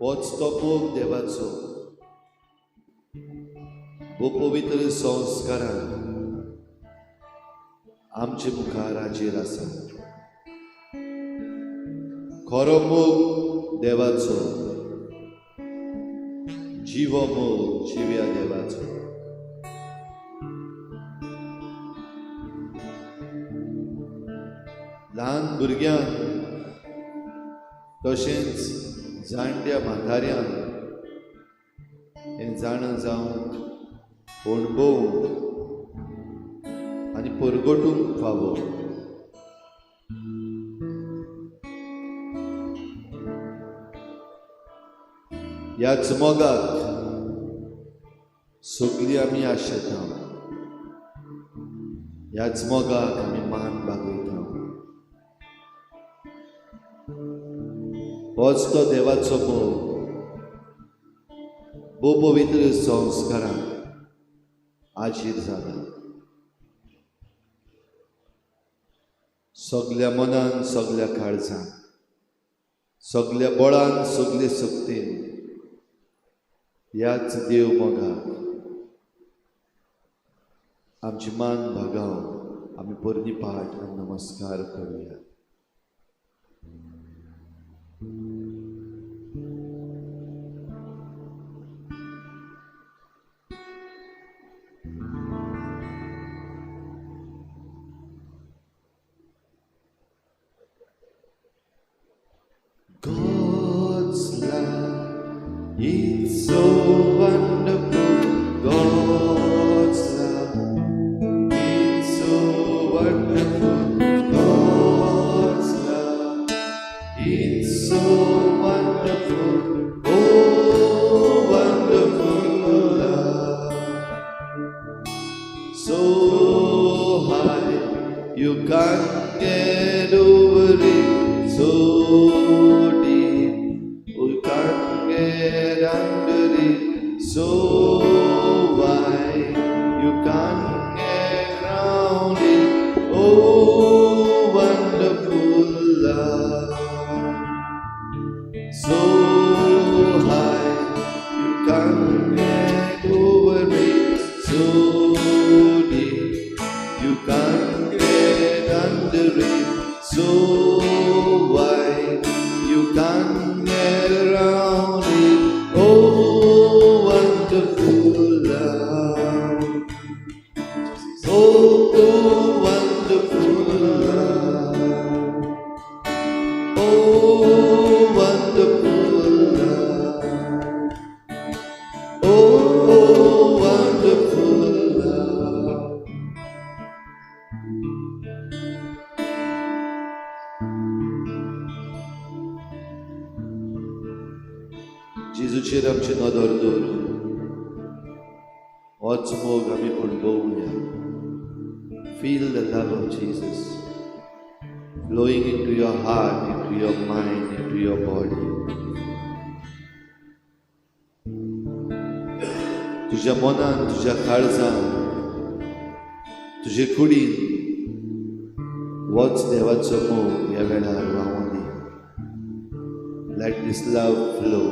होच तो मोग देवाचो वो पवित्र संस्कारान आमचे मुखार हाजीर आसा. खरो मोग देवाचो, जीव मोग जिव्या देवाचो. ल्हान भुरग्यांक तशेंच जाणट्या म्हाताऱ्यांक हें जाण जावंक अणभवूंक आनी परगटूंक फावो. ह्याच मोगाक सगळीं आमी आशेता. ह्याच मोगाक आमी मान बागयता. होच तो देवाचो मोग वो पवित्र संस्कारान हाजीर जाला. सगळ्या मनान, सगळ्या काळजान, सगळ्या बळान, सगळे सक्तीन ह्याच देव मोगाक आमची मान भागावन आमी पोरणी पाठ आनी नमस्कार करूया. God's love, it's so wonderful. God's love, it's so wonderful. God's love, it's so wonderful. Oh, wonderful love. So high, you can't get over it. So you can't get under it. So wide you can't get around it. Oh, wonderful love. So high you can't get over it. So deep you can't get under it. So wide you can't get around it. Oh, wonderful love. Oh, wonderful love. Oh, wonderful love. Oh, wonderful love. जेजूचेर आमची नदर दवरून होच मोग आमी अणभवूया. Feel the love of Jesus flowing into your heart, into your mind, into your body. तुझ्या मनान, तुझ्या काळजान, तुजे कुडीन होच देवाचो मोग ह्या वेळार व्हांवून दी. Let this love flow.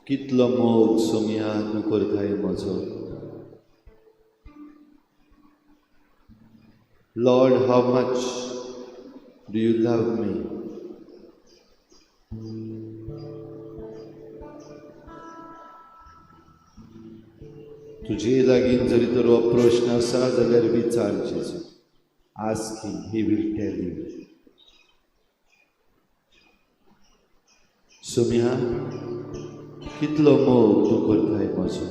कितलो मोग सोम्या तूं करताय म्हजो. Lord, how much do you love me? तुजे लागीं जरी तर हो प्रश्न आसा जाल्यार विचार जेजू. Ask him, he will tell you. Saumya कितलो मोग तूं करताय म्हजो.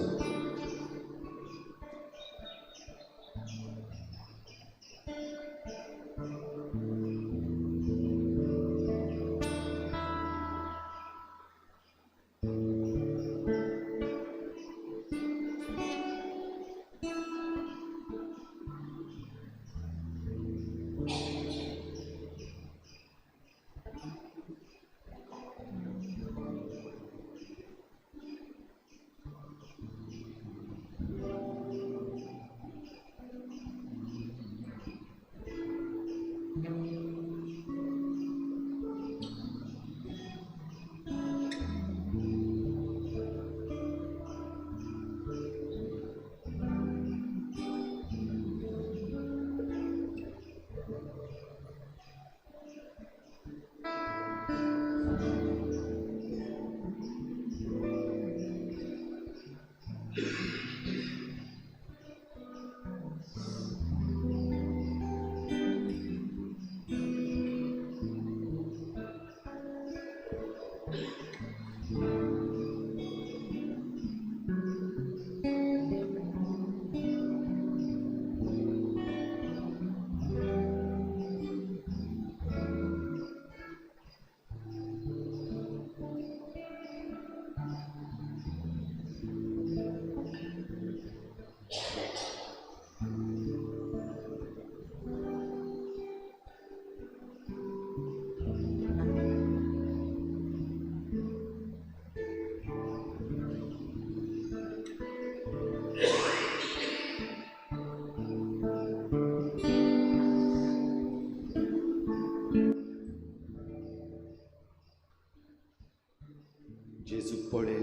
जेजू पळे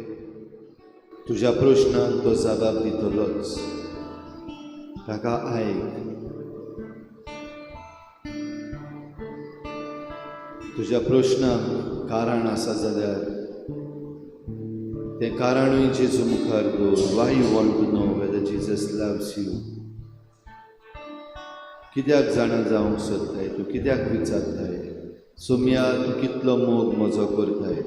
तुझ्या प्रश्नांक तो जबाब दितलोच. ताका आयक. तुझ्या प्रश्नांक कारण आसा जाल्यार तें कारणूय जेजू मुखार दवर. Why you want to know whether Jesus loves you. कित्याक जाणा जावंक सोदताय तूं. कित्याक विचारताय सोम्या तूं कितलो मोग म्हजो करताय.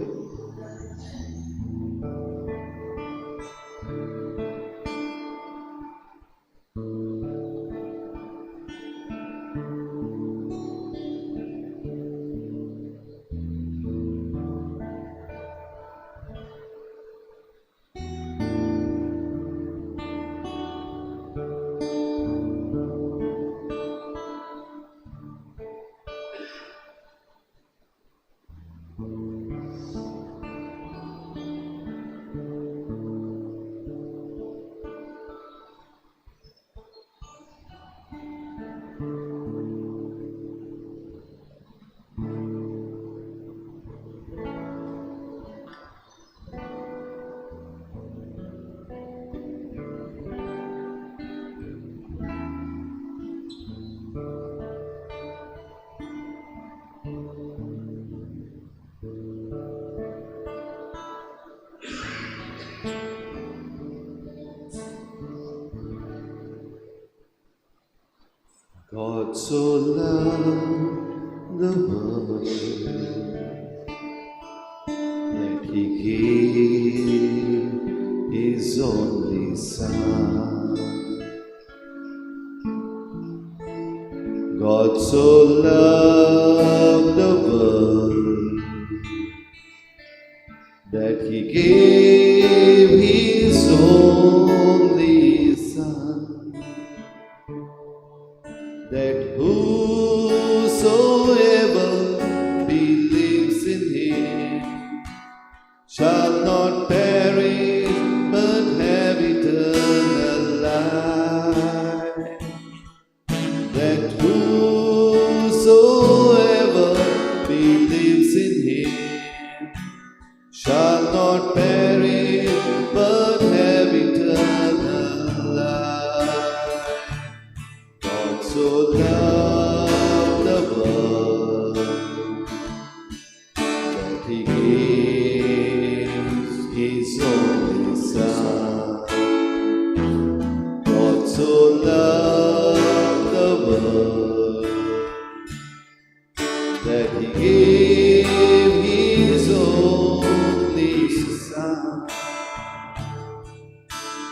God so loved the world that he gave his only Son. God so loved the world that he gave his only Son, that whosoever believes in him shall not perish but have eternal life. That whosoever believes in him shall not perish only Son. God so loved the world that He gave His only Son,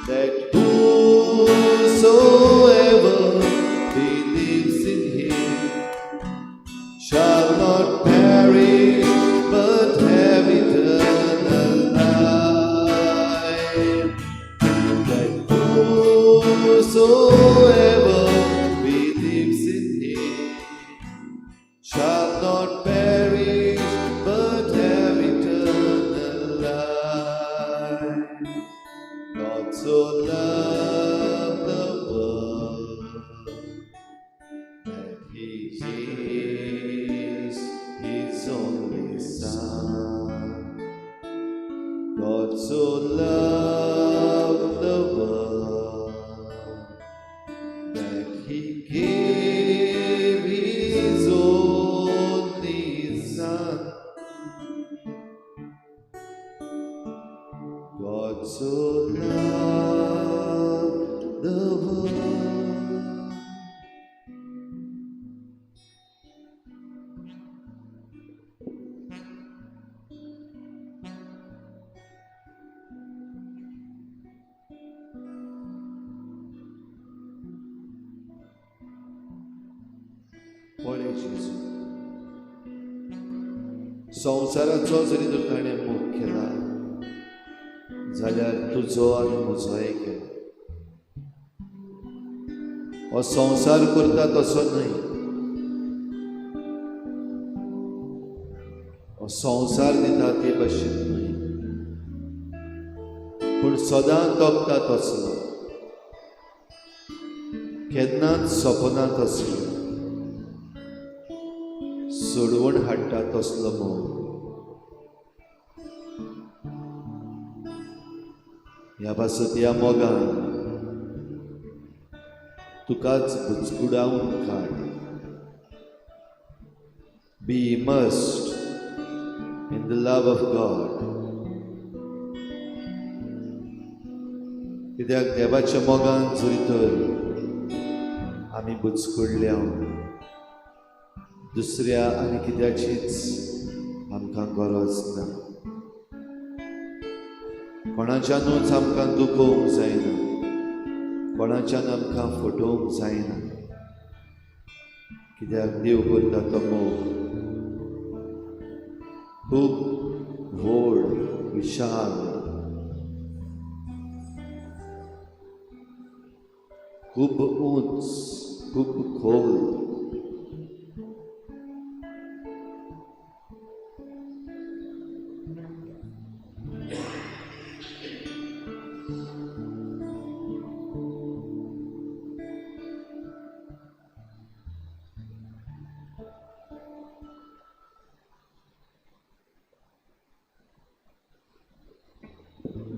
that whosoever believes in Him shall not perish but have eternal life. That whosoever believes in Him shall not perish but have eternal life. God so loved the world that He gave His only Son. God so loved the world that He gave His only Son. God so loved the world. पळे जेजू, संवसाराचो जरी तर ताणें मोग केला जाल्यार तुजो आनी म्हजोय केलो. हो संवसार करता तसो न्हय, हो संवसार दिता ते भशेन न्हय, पूण सदां तोखता तसलो, केन्नाच सोपना तसलो, सोडवून हाडटा तसलो मोग. ह्या पासत ह्या मोगान तुकाच बुचकुडावन काड. Be immersed in the love of God. कित्याक देवाच्या मोगान जरी तर आमी बुचकुडल्या, दुसऱ्या आनी कित्याचीच आमकां गरज ना. कोणाच्यानूच आमकां दुखोवंक जायना, कोणाच्यान आमकां फटोवंक जायना, कित्याक देव करता तो मोग खूब व्हड, विशाल, खूब उंच, खूब खोल.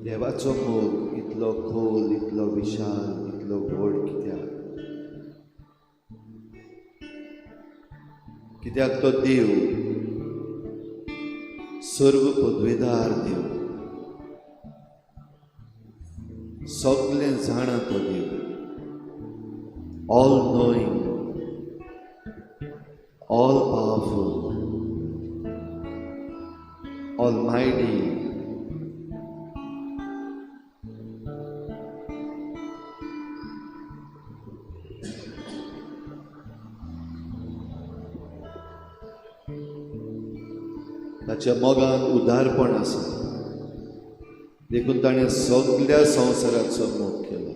देवाचो मोग इतलो खोल, इतलो विशाल, इतलो व्हड कित्याक? कित्याक तो देव सर्व पदवेदार देव, सगळें जाणा तो देव, all knowing, all powerful, almighty. ताच्या मोगान उदारपण आसा, देखून ताणें सगळ्या संवसाराचो मोग केलो.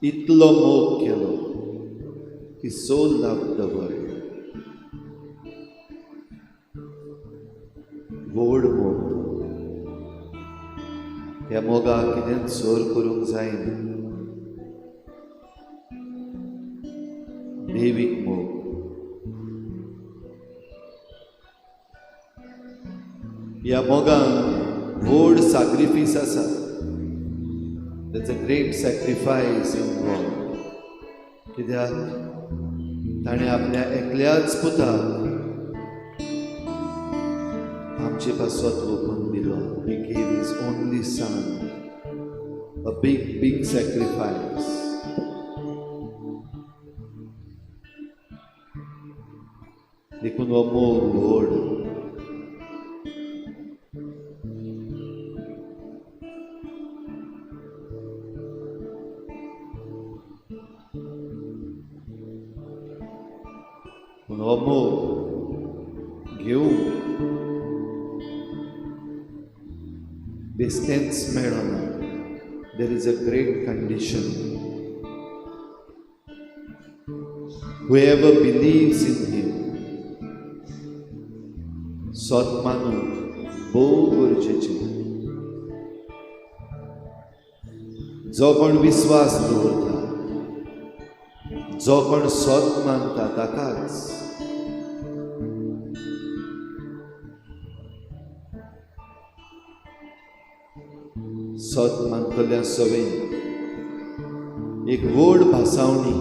इतलो मोग केलो की सो लव्ड द वर्ल्ड. व्हड मोग. त्या मोगाक कितें चोर करूंक जायना. देवीक मोग. ह्या मोगान व्हड सॅक्रिफायस आसा. There's a great sacrifice involved. कित्याक ताणें आपल्या एकल्याच पुताक आमचे पासत ओपून दिलो. He gave his only son, a big sacrifice. देखून हो मोग व्हड. पूण हो मोग घेवंक बेश्टेंच मेळना. There is a great condition. Whoever believes in him, सत मानूंक भोव गरजेचें. जो कोण विश्वास दवरता, जो कोण सत मानता ताकाच सत मानतल्या सवेन एक व्हड भासावणी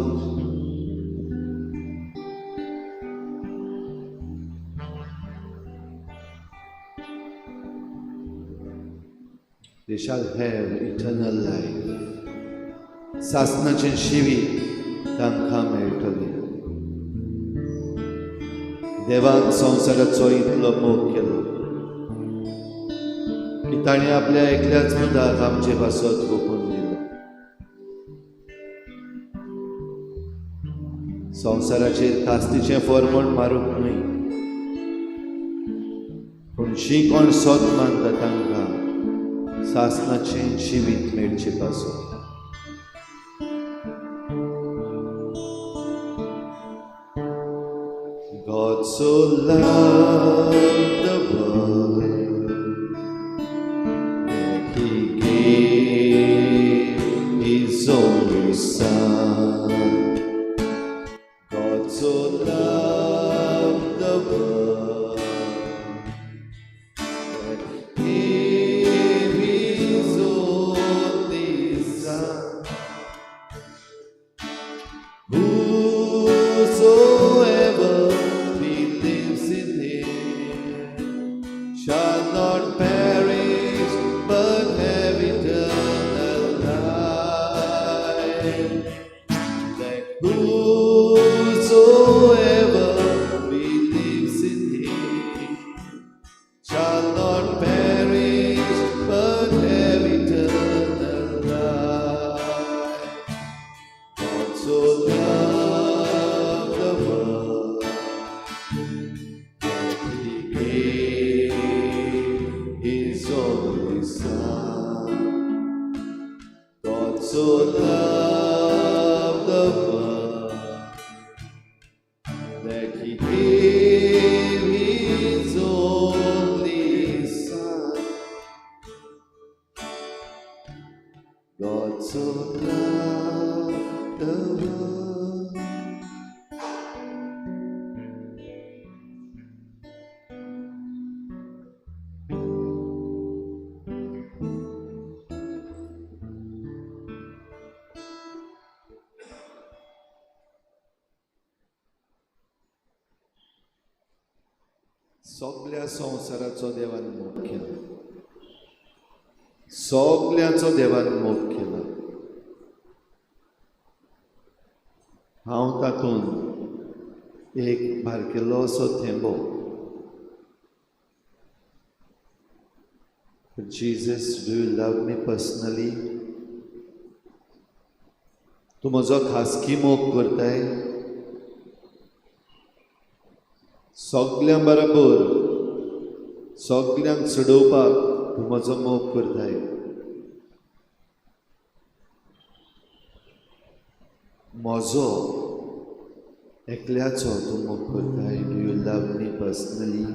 They shall have eternal life. सासनाचें जिवीत तांकां मेळटलें. देवान संवसाराचो इतलो मोग केलो की ताणें आपल्या एकल्याच मुदाक आमचे पासत ओपून दिलो. संवसाराचेर कास्तीचें फर्मण मारूंक न्हय, पूण जीं कोण सत मानता तांकां सासनाचें जिवीत मेळचें पासून. God so loved the world that he gave his only son. God so loved the world that he gave his only son. Whosoever shall not perish but have eternal life. That whosoever believes in him shall not perish but have eternal life. God so loved the world that he gave his only son. God so loved the world that he gave his only son. God so loved the world. सगळ्या संवसाराचो देवान मोग केला. सगळ्याचो देवान मोग केला. हांव तातूंत एक बारकेलो असो थेंबो. Jesus, do you love me personally? तूं म्हजो खासगी मोग करताय? सगळ्यां बरोबर सगळ्यांक चडोवपाक तूं म्हजो मोग करताय? म्हजो एकल्याचो तूं मोग करताय? Do you love me personally?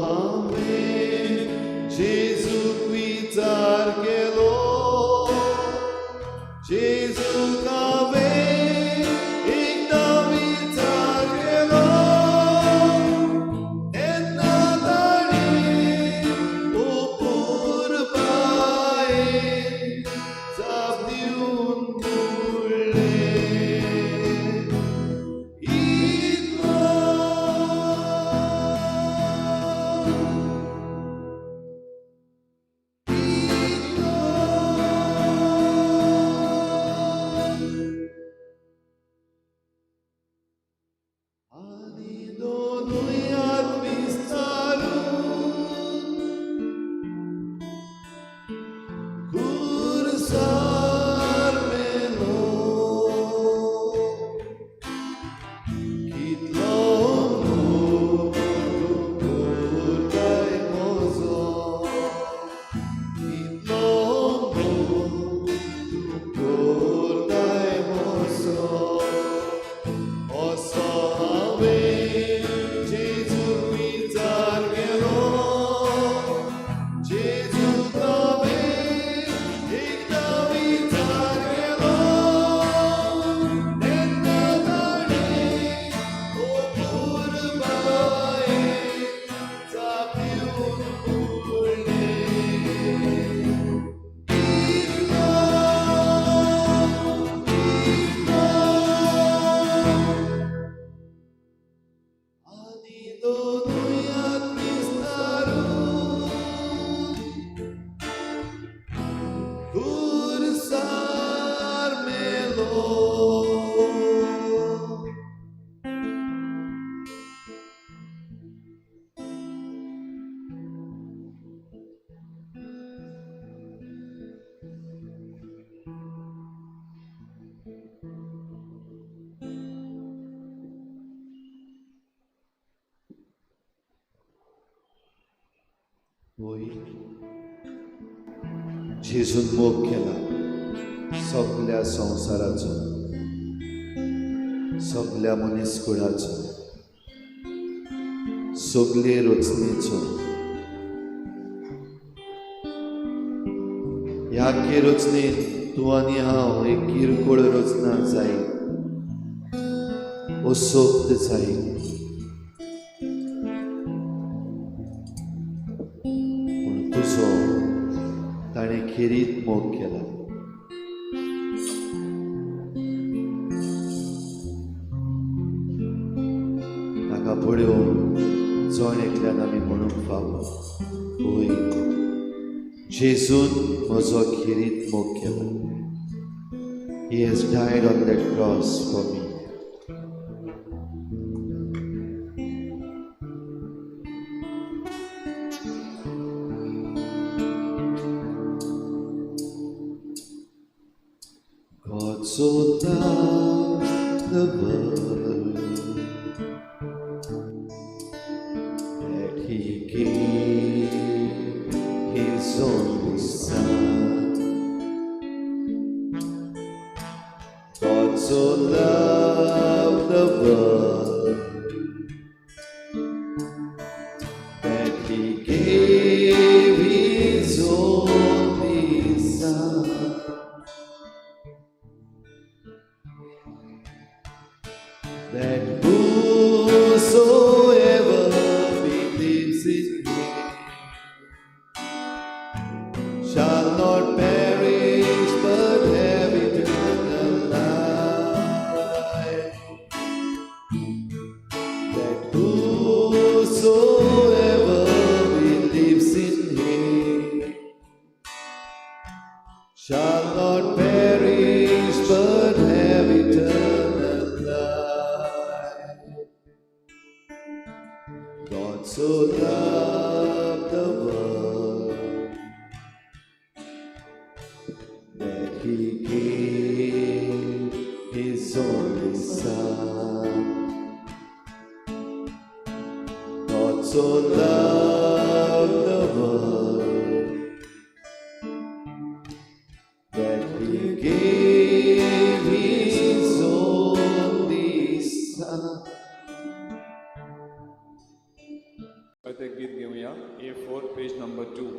हांवें जेजूक विचार केलो जेजूक हांवें एकदां विचार केलो तेन्ना ताणें पुरबायेन जाप दिवन होय जेजून मोग केला सगळ्या संवसाराचो सगळ्या मनीसकुळाचो सगळे रचनेचो ह्या रचनेत तूं आनी हांव एक किरकोळ रचना जाय सोबत जाय तुजो ताणें खेरीत मोग केला ताका पळोवन जण एकल्यान आमी म्हणूंक फावो होय जेजून म्हजो खेरीत मोग केला He has died on that cross for me. God so loved the world that He gave His only Son. God so loved the world that He gave His only Son. That whosoever believes in Him shall not perish but have eternal life. That whosoever believes in Him shall घेऊया. A4 page number 2.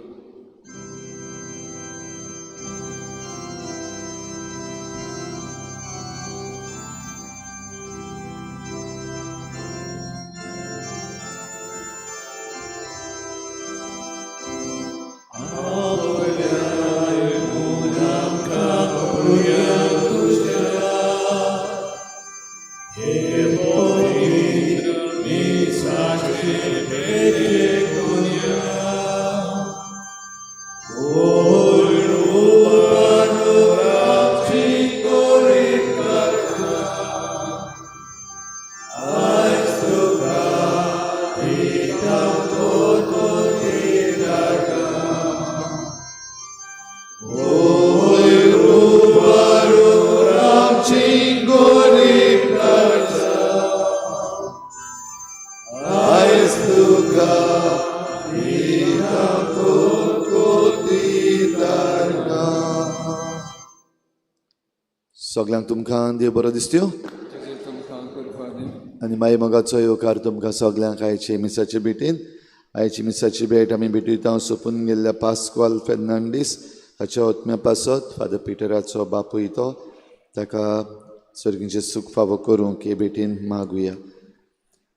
सगळ्यांक तुमकां देव बरो दिसत्यो तेजेर तुमकां करपा दी. आनी मागीर मोगाचो येवकार तुमकां सगळ्यांक आयचे मिसाचे भेटीन. आयची मिसाची भेट आमी भेटयता सोंपून गेल्ल्या पास्कॉल फेर्नांडीस हाच्या ओतम्या पासत फादर पिटराचो बापूय तो. ताका सर्गींचे सूख फावो करूंक हे भेटीन मागुया.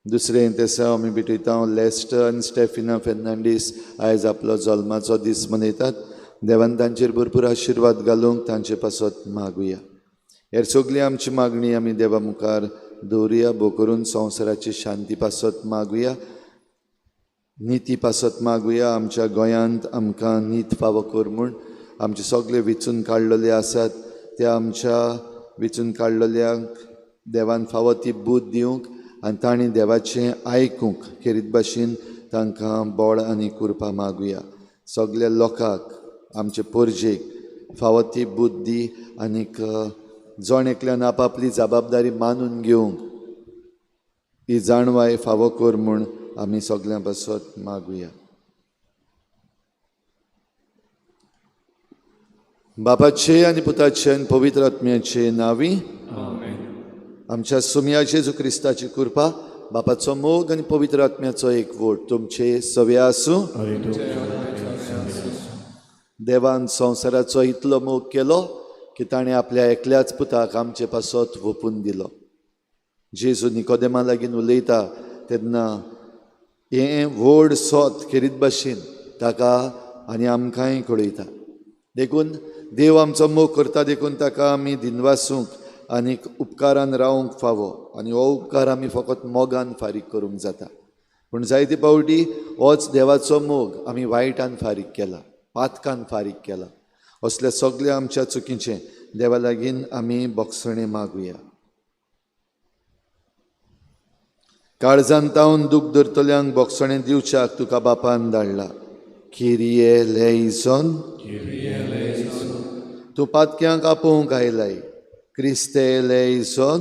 दुसरें तेसा आमी भेटयता लेस्टर आनी स्टेफिना फेर्नांडीस आयज आपलो जल्माचो दीस मनयतात. देवान तांचेर भरपूर आशिर्वाद घालूंक तांचे पासत मागुया. हेर सगळी आमची मागणी आमी देवा मुखार दवरुया. भोव करून संवसाराची शांती पासत मागुया, निती पासत मागुया. आमच्या गोंयांत आमकां नीत फावो कर म्हूण आमचे सगळे विचून काडलेले आसात त्या आमच्या विचून काडलेल्यांक देवान फावो ती बूद दिवंक आनी तांणी देवाचें आयकूंक खेरीत भाशेन तांकां बळ आनी कृपा मागुया. सगळ्या लोकांक आमचे पोरजेक फावो ती बूद दी आनीक जण एकल्यान आपआपली जबाबदारी मानून घेवंक ही जाणवाय फावो कर म्हूण आमी सगळ्यां पासत मागुया. बापाचे आनी पुताचे आनी पवित्र आत्म्याचे नांवी आमच्या सुमया जेजू क्रिस्ताची कृपा, बापाचो मोग आनी पवित्र आत्म्याचो एकवट तुमचे सवे आसूं. देवान संवसाराचो इतलो मोग केलो की ताणें आपल्या एकल्याच पुताक आमचे पासत वपून दिलो. जेजू निकोदेमा लागीं उलयता तेन्ना हें व्हड सोत खेरीत भाशेन ताका आनी आमकांय कळयता. देखून देव आमचो मोग करता देखून ताका आमी दिनवासूंक आनीक उपकारान रावंक फावो आनी हो उपकार आमी फकत मोगान फारीक करूंक जाता. पूण जायते पावटी होच देवाचो मोग आमी वायटान फारीक केला, पातकान फारीक केला. असल्या सगळ्या आमच्या चुकीचें देवा लागीं आमी बोगसणे मागुया. काळजांत तावन दूख धरतल्यांक बोगसणें दिवच्याक तुका बापान धाडला. किरिये लेइजोन, तूं पातक्यांक आपोवंक आयलाय. क्रिस्ते लेइजोन,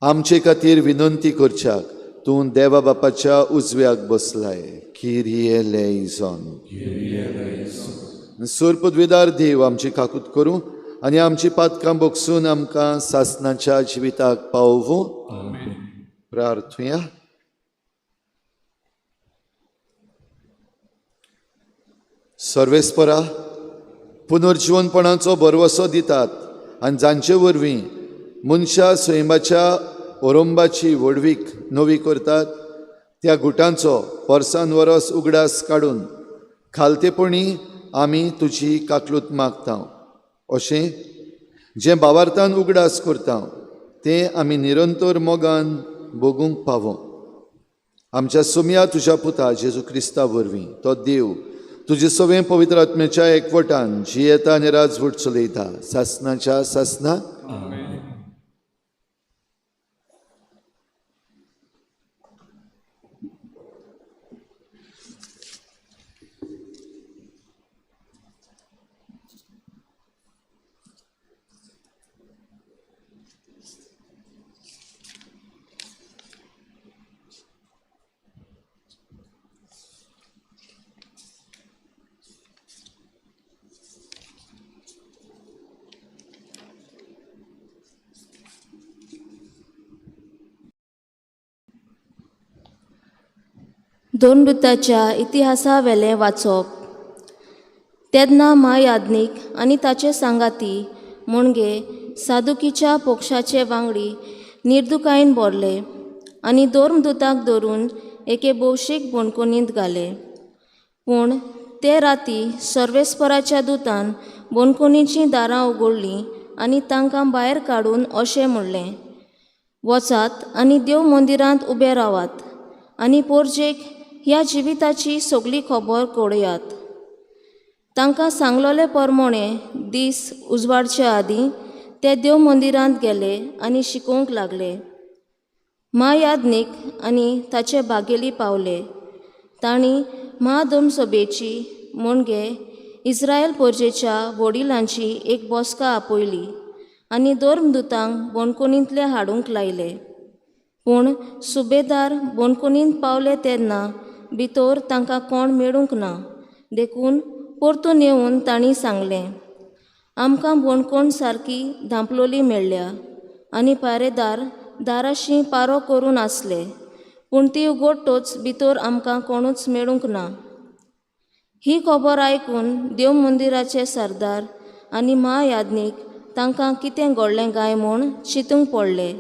आमचे खातीर विनंती करच्याक तूं देवा बापाच्या उजव्याक बसलाय. किरिये लेइजोन. सूर पदवीदार देव आमची काकूत करूं आनी आमची पातकां बोगसून आमकां सासणाच्या जिविताक पावूं. प्रार्थुया. सर्वेस्परा, पुनर्जीवनपणाचो भरवसो दितात आनी जांचे वरवीं मनशा सैमाच्या ओरंबाची व्हडवीक नवी करतात त्या गुटांचो वर्सान वरस उगडास काडून खालतेपणी आमी तुजी काकलूत मागता. अशें जें भावार्थान उगडास करता तें आमी निरंतर मोगान भोगूंक पावूं. आमच्या सुमया तुज्या पुता जेजू क्रिस्ता वरवीं तो देव तुजे सवें पवित्र आत्म्याच्या एकवटान जियेता आनी राजवट चलयता सासणाच्या सासना. धर्मदुताच्या इतिहासा वेलें वाचप. तेन्ना महायाज्ञीक आनी ताचे सांगाती म्हणगे सादुकीच्या पक्षाचे वांगडी निर्दुकायेन भरले आनी धर्मदुताक धरून एके भौशीक बोणकुनींत घाले. पूण ते राती सर्वेस्पराच्या दुतान बोणकुनीचीं दारां उगडलीं आनी तांकां भायर काडून अशें म्हणलें, वचात आनी देव मंदिरांत उबे रावात आनी पोरजेक ह्या जिविताची सगळी खबर कळयात. तांकां सांगलोले प्रमाणे दीस उजवाडचे आदीं ते देव मंदिरांत गेले आनी शिकोवंक लागले. महायाज्ञीक आनी ताचे बागेली पावले. तांणी महाधर्मसभेची म्हणगे इस्रायल पोरजेच्या वडिलांची एक बसका आपयली आनी धर्मदुतांक बोणकुनींतले हाडूंक लायले. पूण सुबेदार बोणकुनींत पावले तेन्ना भितर तांकां कोण मेळूंक ना. देखून परतून येवन तांणी सांगलें, आमकां बोणकोण सारकी धांपलोली मेळ्ळ्या आनी पारेदार दाराशी पारो करून आसले, पूण ती उगडटोच भितर आमकां कोणूच मेळूंक ना. ही खबर आयकून देव मंदिराचे सरदार आनी महायाज्ञीक तांकां कितें घडलें काय म्हूण चिंतूंक पडले.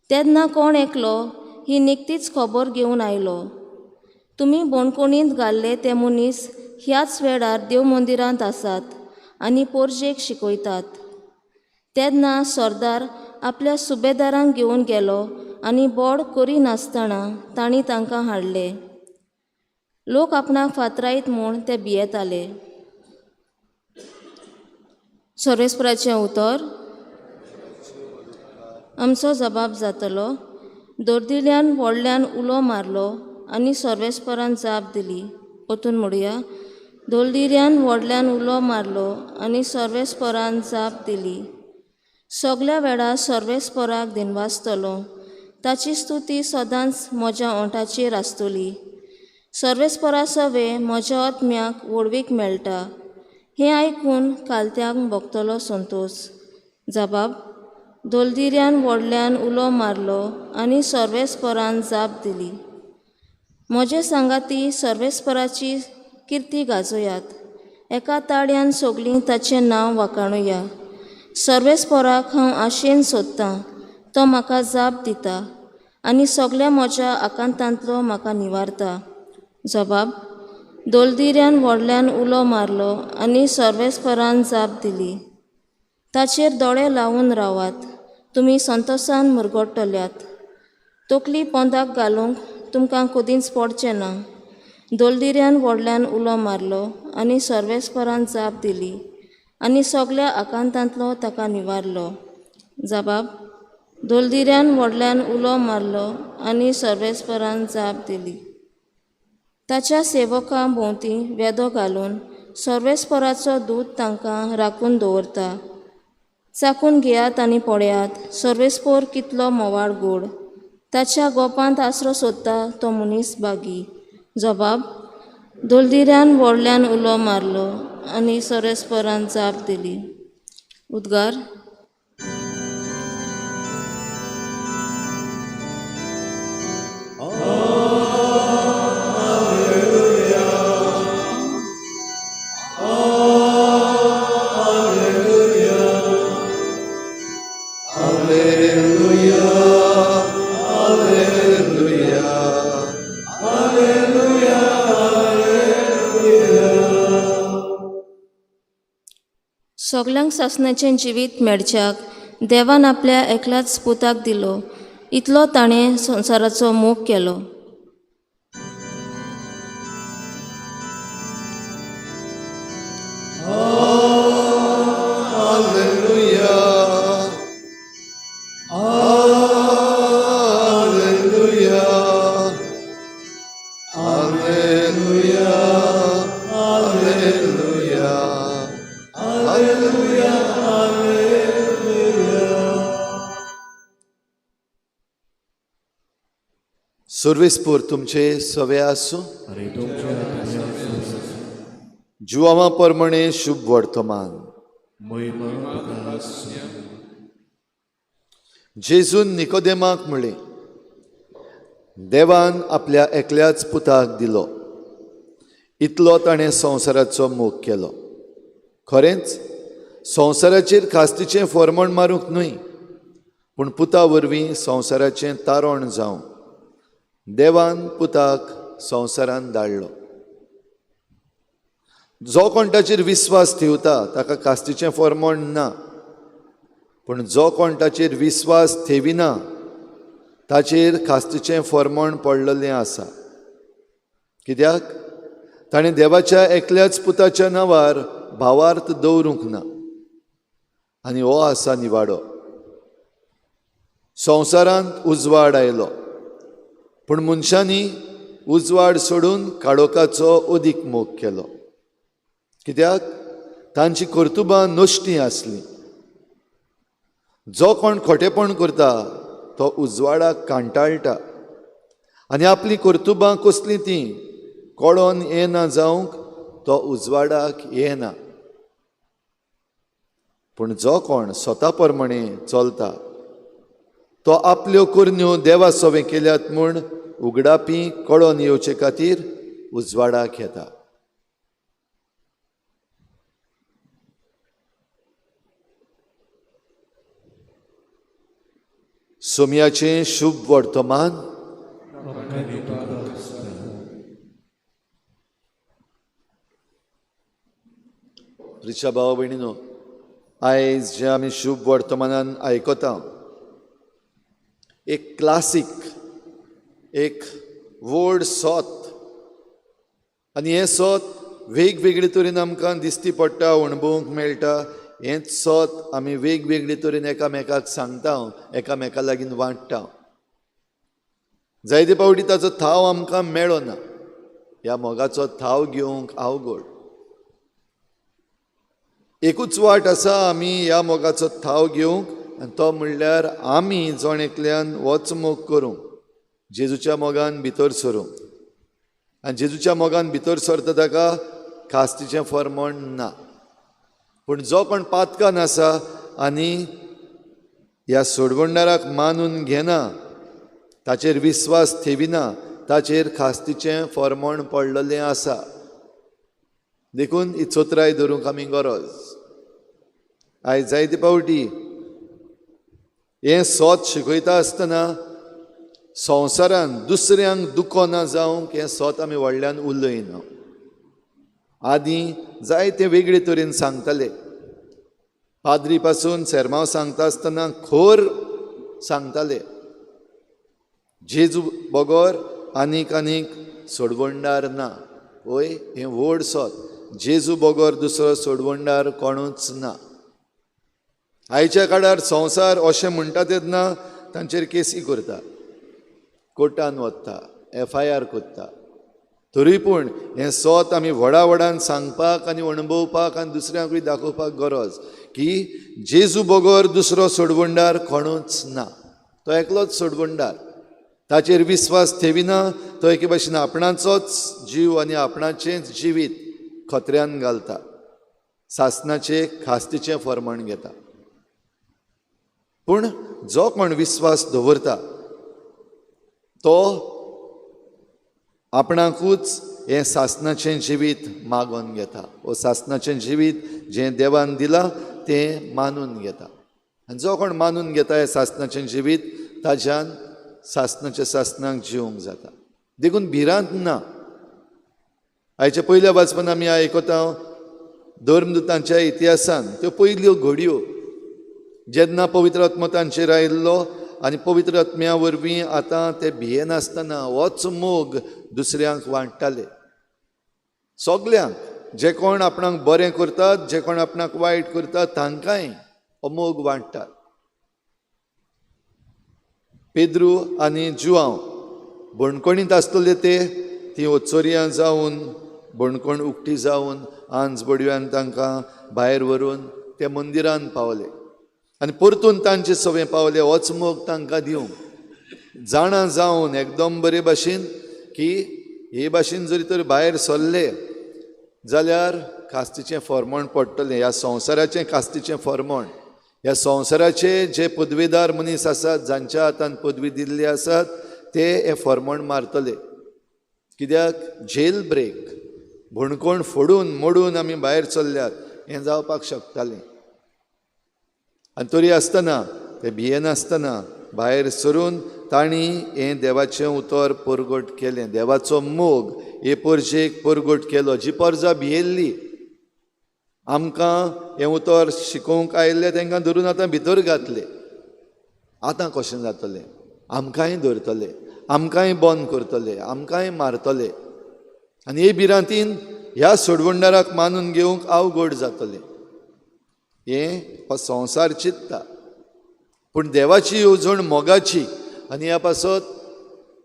तेन्ना कोण एकलो ही निकतीच खबर घेवन आयलो. तुमी बोणकुणींत घाल्ले ते मनीस ह्याच वेळार देव मंदिरांत आसात आनी पोरजेक शिकयतात. तेन्ना सरदार आपल्या सुबेदारांक घेवन गेलो आनी बोड करिनासतना तांणी तांकां हाडले. लोक आपणाक फातरायत म्हूण ते भियेताले. सर्वेस्पराचें उतर. आमचो जबाब जातलो, दोर्दिल्ल्यान व्हडल्यान उलो मारलो आनी सर्वेस्परान जाप दिली. परतून म्हणुया, दोर्दिल्ल्यान व्हडल्यान उलो मारलो आनी सर्वेस्परान जाप दिली. सगल्या वेळा सर्वेस्पराक दिनवासतलो. ताची स्तुती सदांच म्हज्या ओंठाचेर आसतली. सर्वेस्परा सवे म्हज्या आत्म्याक वळवीक मेळटा. हें आयकून कालत्यांक भोगतलो संतोश. जबाब, दोर्दिल्ल्यान व्हडल्यान उलो मारलो आनी सर्वेस्परान जाप दिली. म्हजे सांगाती सर्वेस्पराची किर्ती गाजोयात. एका ताळयान सगळीं ताचें नांव वाखाणुया. सर्वेस्पराक हांव आशेन सोदतां. तो म्हाका जाप दिता आनी सगल्या म्हज्या आकांतांतलो म्हाका निवारता. जबाब, दोर्दिल्ल्यान व्हडल्यान उलो मारलो आनी सर्वेस्परान जाप दिली. ताचेर दोळे लावून रावात. तुमी संतोशान मुरगडटल्यात. तकली पोंदाक घालूंक तुमकां कदींच पडचें ना. दोर्दिल्ल्यान व्हडल्यान उलो मारलो आनी सर्वेस्परान जाप दिली आनी सगल्या आकांतांतलो ताका निवारलो. जबाब, दोर्दिल्ल्यान व्हडल्यान उलो मारलो आनी सर्वेस्परान जाप दिली. ताच्या सेवकां भोंवती वेदो घालून सर्वेस्पराचो दूत तांकां राखून दवरता. चाकून घेयात आनी पळयात, सर्वेस्पर कितलो मोवाळ गोड. ताच्या गोपांत आसरो सोदता तो मनीस बागी. जबाब, दोर्दिल्ल्यान व्हडल्यान उलो मारलो आनी सर्वेस्परान जाप दिली. उद्गार. सगल्यांक सासणाचें जिवीत मेळच्याक देवान आपल्या एकल्याच पुताक दिलो. इतलो ताणें संवसाराचो मोग केलो. सर्वेस्पर तुमचे सवे आसूं. जुवामा प्रमाणे शुभ वर्तमान. जेजून निकोदेमाक म्हणलें, देवान आपल्या एकल्याच पुताक दिलो, इतलो ताणें संवसाराचो मोग केलो. खरेंच संवसाराचेर खास्तीचें फर्मोण मारूंक न्हय, पूण पुता वरवीं संवसाराचें तारण जावं देवान पुताक संवसारान धाडलो. जो कोण ताचेर विस्वास ठेवता ताका कास्तीचें फर्मोण ना, पूण जो कोण ताचेर विस्वास ठेविना ताचेर कास्तीचें फर्मोण पडलेलें आसा. कित्याक ताणें देवाच्या एकल्याच पुताच्या नांवार भावार्थ दवरूंक ना, आनी हो आसा निवाडो. संवसारांत उजवाड आयलो, पूण मनशांनी उजवाड सोडून काळोखाचो अदीक मोग केलो, कित्याक तांची कर्तुबां नश्टीं आसलीं. जो कोण खोटेपण करता तो उजवाडाक कांटाळटा, आनी आपलीं कर्तुबां कसलीं तीं कळोन येना जावंक तो उजवाडाक येना. पूण जो कोण स्वता प्रमाणे चलता तो आपल्यो कुरण्यो देवा सोबे केल्यात म्हूण उगडापी कळोन येवचे खातीर उजवाडाक येता. सोमयाचें शुभ वर्तमान. रिचा भाव भयणीनो, आयज जे आमी शुभ वर्तमानान आयकता, एक क्लासीक, एक व्हड सोत, आनी हें सोत वेगवेगळे तरेन आमकां दिश्टी पडटा, अणभवूंक मेळटा. हेंच सोत आमी वेगवेगळे तरेन एकामेकाक सांगता, एकामेका लागीं वांटटा. जायते पावटी ताचो थाव आमकां मेळ्ळो ना. ह्या मोगाचो थाव घेवंक अवघड. एकूच वाट आसा आमी ह्या मोगाचो थाव घेवंक, आनी तो म्हणल्यार आमी जोणेकल्यान होच मोग करूंक, जेजूच्या मोगान भितर सरूंक. आनी जेजूच्या मोगान भितर सरता ताका कास्तीचें फर्मोण ना. पूण जो कोण पातकान आसा आनी ह्या सोडवणदाराक मानून घेना, ताचेर विस्वास ठेविना, ताचेर खास्तीचें फर्मोण पडलेलें आसा. देखून ही चोत्राय धरूंक आमी गरज. आयज जायते पावटी हें सोत शिकयता आसतना संवसारान दुसऱ्यांक दुखो ना जावंक हें सोत आमी व्हडल्यान उलयना. आदीं जायते वेगळे तरेन सांगताले. पाद्री पासून सेर्मांव सांगता आसतना खोर सांगताले, जेजू बगोर आनीक सोडवणदार ना. वय हें व्हड सोत, जेजू बगोर दुसरो सोडवणदार कोणूच ना. आयच्या काळार संवसार अशें म्हणटा तेन्ना तांचेर केसी करता, कोर्टान वता, FIR कोत्ता. तरी पूण हें सोत आमी व्हडान सांगपाक आनी अणभवपाक आनी दुसऱ्यांकूय दाखोवपाक गरज की जेजू बगोर दुसरो सोडवणदार कोणूच ना. तो एकलोच सोडवणदार. ताचेर विस्वास ठेविना तो एके भाशेन आपणाचोच जीव आनी आपणाचेंच जिवीत खत्र्यान घालता, सासणाचे खास्तीचें फर्मोण घेता. पूण जो कोण विस्वास दवरता तो आपणाकूच हें सासणाचें जिवीत मागोन घेता. वो सासणाचें जिवीत जें देवान दिलां तें मानून घेता. आनी जो कोण मानून घेता हें सासणाचें जिवीत, ताच्यान सासणांक जिवंक जाता. देखून भिरांत ना. आयच्या पयल्या वाचपान आमी आयकता धर्मदुतांच्या इतिहासान त्यो पयल्यो घडयो जेन्ना पवित्र आत्मो तांचेर आयिल्लो आनी पवित्र आत्म्या वरवीं आतां ते भियेनासतना होच मोग दुसऱ्यांक वांट्टाले. सगल्यांक, जे कोण आपणाक बरें करतात, जे कोण आपणाक वायट करतात, तांकांय हो मोग वांट्टात. पेद्रू आनी जुआंव बणकोणींत आसतले तीं ओचोरियां जावन बणकोण उक्ती जावन आंज बडव्यान तांकां भायर व्हरून ते मंदिरान पावले आनी परतून तांचे सवें पावले. होच मोग तांकां दिवंक जाणा जावन एकदम बरे भाशेन की हे भाशेन जरी तर भायर सरले जाल्यार कास्तीचें फर्मोण पडटलें. ह्या संवसाराचें कास्तीचें फर्मोण, ह्या संवसाराचे जे पदवेदार मनीस आसात, जांच्या हातान पदवी दिल्ली आसात, ते हे फॉर्मण मारतले. कित्याक जेल ब्रेक, भुणकोण फोडून मोडून आमी भायर चल्ल्यात, हें जावपाक शकतालें. आनी तरी आसतना ते भियेनासतना भायर सरून तांणी हें देवाचें उतर परगट केलें. देवाचो मोग हे परजेक परगट केलो. जी परजां भियेल्ली, आमकां हें उतर शिकोवंक आयिल्ले तांकां धरून आतां भितर घातले. आतां कशें जातलें? आमकांय धरतले, आमकांय बंद करतले, आमकांय मारतले. आनी हे भिरांतीन ह्या सोडवणदाराक मानून घेवंक अवघड जातलें. हें हो संवसार चित्ता. पूण देवाची येवजण मोगाची. आनी ह्या पासत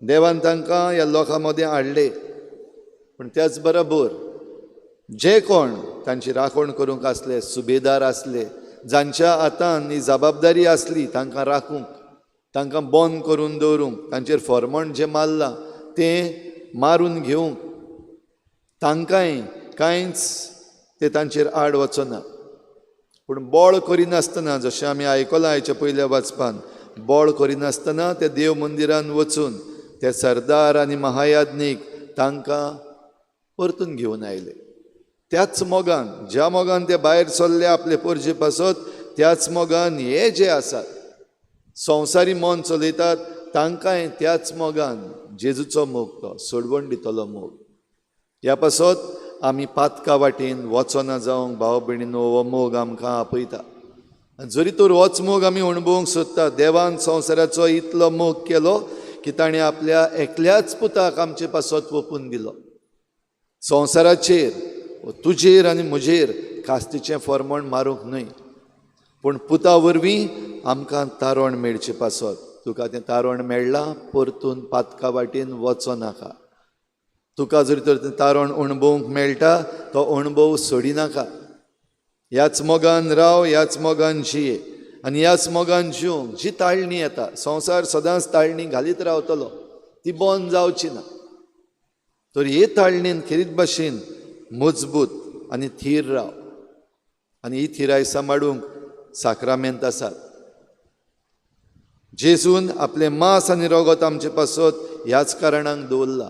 देवान तांकां ह्या लोकां मदें हाडले. पूण त्याच बरोबर जे कोण तांची राखण करूंक आसले, सुबेदार आसले, जांच्या हातान ही जबाबदारी आसली तांकां राखूंक, तांकां बंद करून दवरूंक, तांचेर फॉर्मण जें मारलां तें मारून घेवंक, तांकांय कांयच ते तांचेर आड वचना. पूण बोळ करिनासतना, जशें आमी आयकलां हेच्या पयल्या वाचपान, बोळ करिनासतना ते देव मंदिरान वचून ते सरदार आनी महायाज्ञीक तांकां परतून घेवन आयले. त्याच मोगान, ज्या मोगान ते भायर सरले आपले परजे पासत, त्याच मोगान हे जे आसात संवसारी मन चलयतात तांकांय त्याच मोगान जेजूचो मोग, तो सोडवण दितलो मोग. ह्या पासत आमी पातका वाटेन वचना जावंक भाव भयणीनो हो मोग आमकां आपयता. जरी तर होच मोग आमी अणभवूंक सोदता, देवान संवसाराचो इतलो मोग केलो की ताणें आपल्या एकल्याच पुताक आमचे पासत ओपून दिलो. संवसाराचेर, तुजेर आनी म्हजेर कास्तीचें फॉर्मण मारूंक न्हय, पूण पुता वरवीं आमकां तारण मेळचें पासत. तुका तें तारण मेळ्ळां, परतून पातका वाटेन वचो नाका. तुका जरी तर तें तारण अणभवूंक मेळटा, तो अणभव सोडिनाका. ह्याच मोगान राव, ह्याच मोगान जिये. आनी ह्याच मोगान जिवंक जी ताळणी येता, संवसार सदांच ताळणी घालीत रावतलो, ती बंद जावची ना. तर हे ताळणेन खेरीत भाशेन मजबूत आनी थीर राव. आनी ही थिराय सांबाळूंक साक्रामेंत आसात. जेजून आपलें मांस आनी रगत आमचे पासत ह्याच कारणांक दवरला.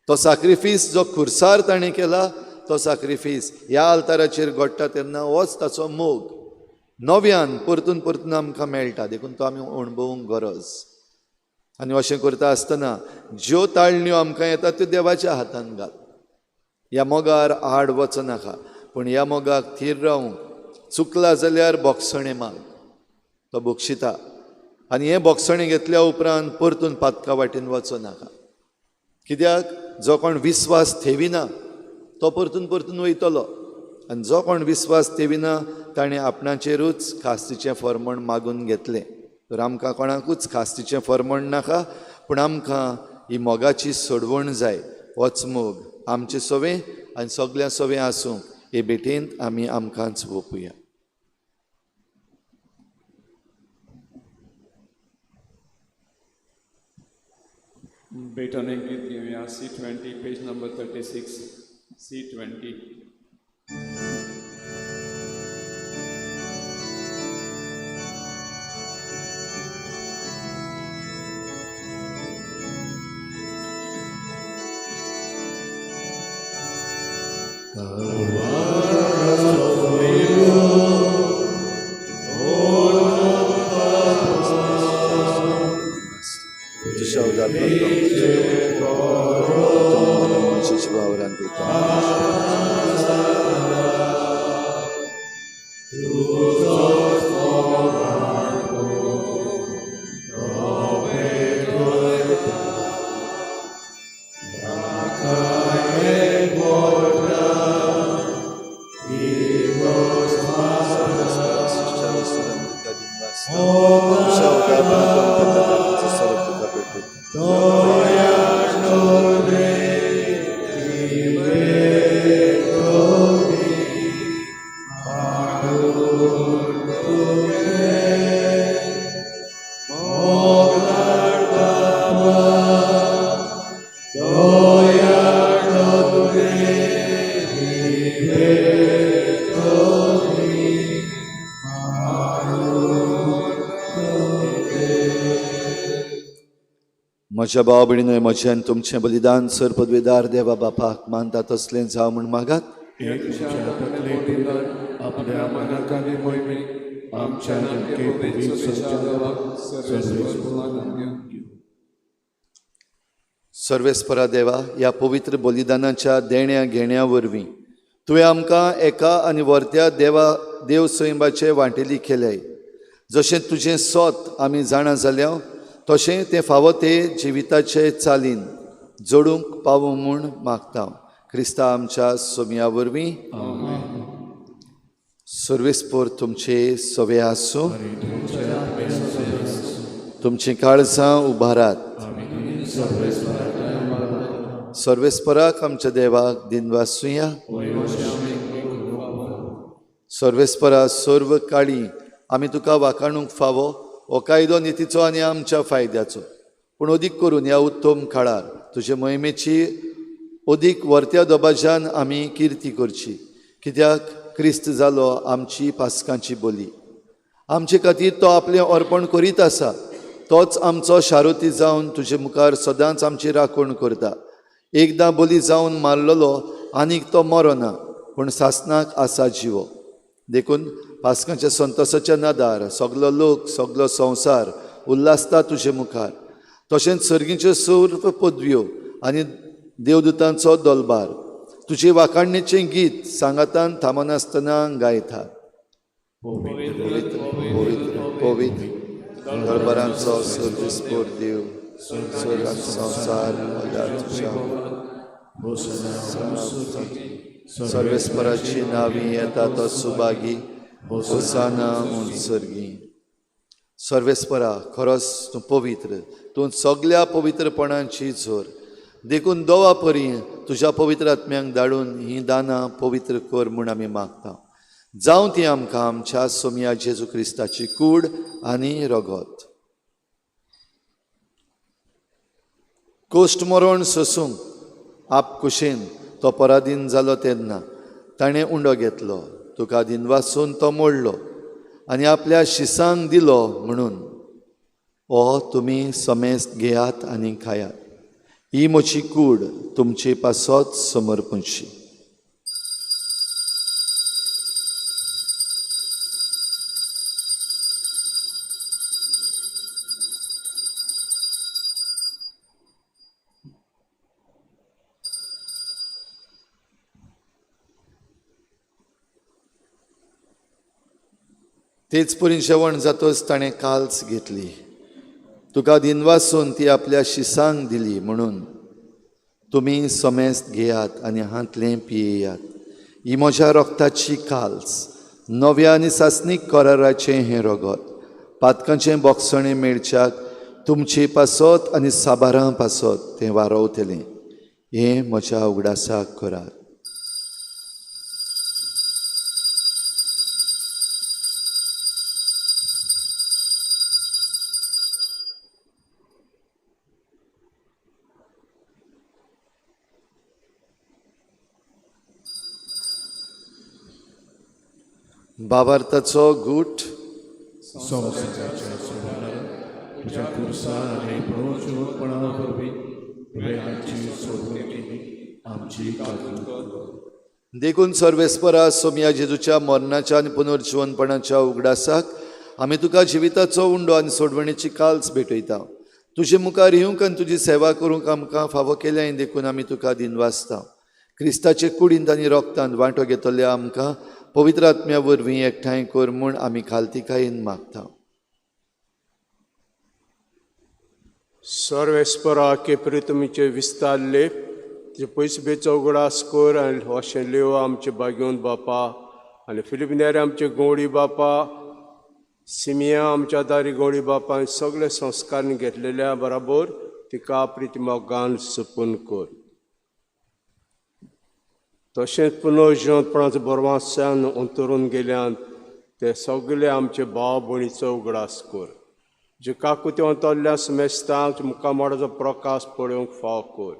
तो सॅक्रिफीस जो खुर्सार ताणें केला, तो सॅक्रिफीस ह्या आल्ताराचेर घडटा तेन्ना होच ताचो मोग नव्यान परतून परतून आमकां मेळटा. देखून तो आमी अणभवूंक गरज. आनी अशें करता आसतना ज्यो ताळण्यो आमकां येता त्यो देवाच्या हातान घाल. ह्या मोगार आड वचनाका, पूण ह्या मोगाक थीर रावंक, चुकला जाल्यार बोगसणे माग, तो बक्षिता. आनी हे बोगसणे घेतल्या उपरांत परतून पातका वाटेन वचो नाका. कित्याक जो कोण विस्वास थेविना तो परतून परतून वयतलो. आनी जो कोण विस्वास थेविना ताणें आपणाचेरूच कास्तीचें फॉर्मण मागून घेतलें. तर आमकां कोणाकूच कास्तीचें फॉर्मण नाका, पूण आमकां ही मोगाची सोडवण जाय. होच मोग आमचे सोवें आनी सगळ्या सोवें आसूं हे भेटेंत आमी आमकांच ओपुया. बेटाने गीत घेऊया. C20, page number 36. C20. म्हज्या भाव भयणींनो, म्हज्यान तुमचें बलिदान सर पदवेदार देवा बापाक मानता तसलें जावं म्हूण मागात. आपल्या मनाक आनी मोहिमेक आमच्या नेमके पवित्र सर्वेस्परा देवा, ह्या पवित्र बलिदानाच्या देण्या घेण्या वरवीं तुवें आमकां एका आनी वर्त्या देव सैमाचे वांटेली केल्याय. जशें तुजें सोत आमी जाणा जाल्या तशें तें फावो ते जिविताचे चालीन जोडूंक पावूं म्हूण मागता. क्रिस्ता आमच्या सोमया वरवीं. सर्वेस्पर तुमचे सवे आसूं. तुमची काळजां उबारात. सर्वेस्पराक आमच्या देवाक दिनवासुया. सर्वेस्परा सर्व काळी आमी तुका वाखाणूंक फावो हो कायदो नितीचो आनी आमच्या फायद्याचो. पूण अदीक करून ह्या उत्तम काळार तुजे मोहिमेची अदीक वर्त्या दबाज्यान आमी किर्ती करची, कित्याक क्रिस्त जालो आमची पासकांची बली. आमचे खातीर तो आपलें अर्पण करीत आसा. तोच आमचो शारोती जावन तुजे मुखार सदांच आमची राखण करता. एकदां बली जावन मारलेलो आनीक तो मरोना, पूण सासनाक आसा जिवो. देखून पासकांच्या संतोशाच्या नादार सगलो लोक, सगलो संवसार उल्हासता तुजे मुखार. तशेंच सर्गीच्यो सर्व पदव्यो आनी देवदूतांचो दलबार तुजे वाखाणणेचें गीत सांगातान थांबनासतना गायतात. पवित्र पवित्र पवित्र दरबारांचो सर्वेस्पर देव, स्वर्गाक संसार सर्वेस्पराची नांवीं येता तो सुभागी. होसाना सर्गी. सर्वेस्परा, खरोच तूं पवित्र. तूं सगल्या पवित्रपणांची झोर. देखून दोवा परी तुज्या पवित्र आत्म्यांक धाडून ही दानां पवित्र कर म्हूण आमी मागता. जावं ती आमकां आमच्या सोमया जेजू क्रिस्ताची कूड आनी रगत. कोश्ट मरण सोसूंक आप कुशेन तो पराधीन जालो तेन्ना ताणें उंडो घेतलो. तुका दिनवासून तो मोडलो आनी आपल्या शिसांक दिलो म्हणून हो तुमी समेस्त घेयात आनी खायात. ही म्हजी कूड तुमचे पासत समर्पूंची. तेच परी जेवण जातच ताणें काल्स घेतली. तुका दिनवासून ती आपल्या शिसांक दिली म्हणून तुमी समेस्त घेयात आनी हातलें पियेयात. ही म्हज्या रोगताची काल्स, नव्या आनी सासनीक कराराचें हें रगत. पातकांचें बोगसणें मेळच्याक तुमची पासत आनी साबारां पासत तें वारवतलें. हें म्हज्या उगडासाक करात. बाबार्थाचो गूट. संवसाराच्या सुवाळ्यार तुज्या कुर्सार आनी पणोवचेपणा वरवीं तुवें आमची सोडवण केली, आमची काळजी कर. देखून सर्वेस्परा सोमया जेजूच्या मरणाच्या आनी पुनर्जीवनपणाच्या उगडासाक आमी तुका जिविताचो उंडो आनी सोडवणेची काल्स भेटयता. तुजे मुखार येवंक आनी तुजी सेवा करूंक आमकां फावो केल्याय देखून आमी तुका दिनवासता. क्रिस्ताचे कुडींत आनी रोगतांत वांटो घेतल्या आमकां पवित्र आत्म्या वरवीं एकठांय कर म्हूण आमी खालतीकायेन मागता. सर्वेस्परा केपरी तुमचे विस्तारले तुजे पयसबेचो उगडास कर आनी अशें लेव आमचे बागेवन बापा आनी फिलिपिनेर आमचे गवळी बापा, सिमिया आमच्या दारी गवळी बापा आनी सगळे संस्कार घेतलेल्या बराबर तिका प्रितीमोगान जपून कर. तशेंच पुनर्जीवनपणाचो बरवासान अंतरून गेल्यान ते सगळे आमचे भाव भयणीचो उगडास कर. जे काकुत्यो अंतरल्या समेस्तांक मुखामोडाचो प्रकाश पळोवंक फाव कर.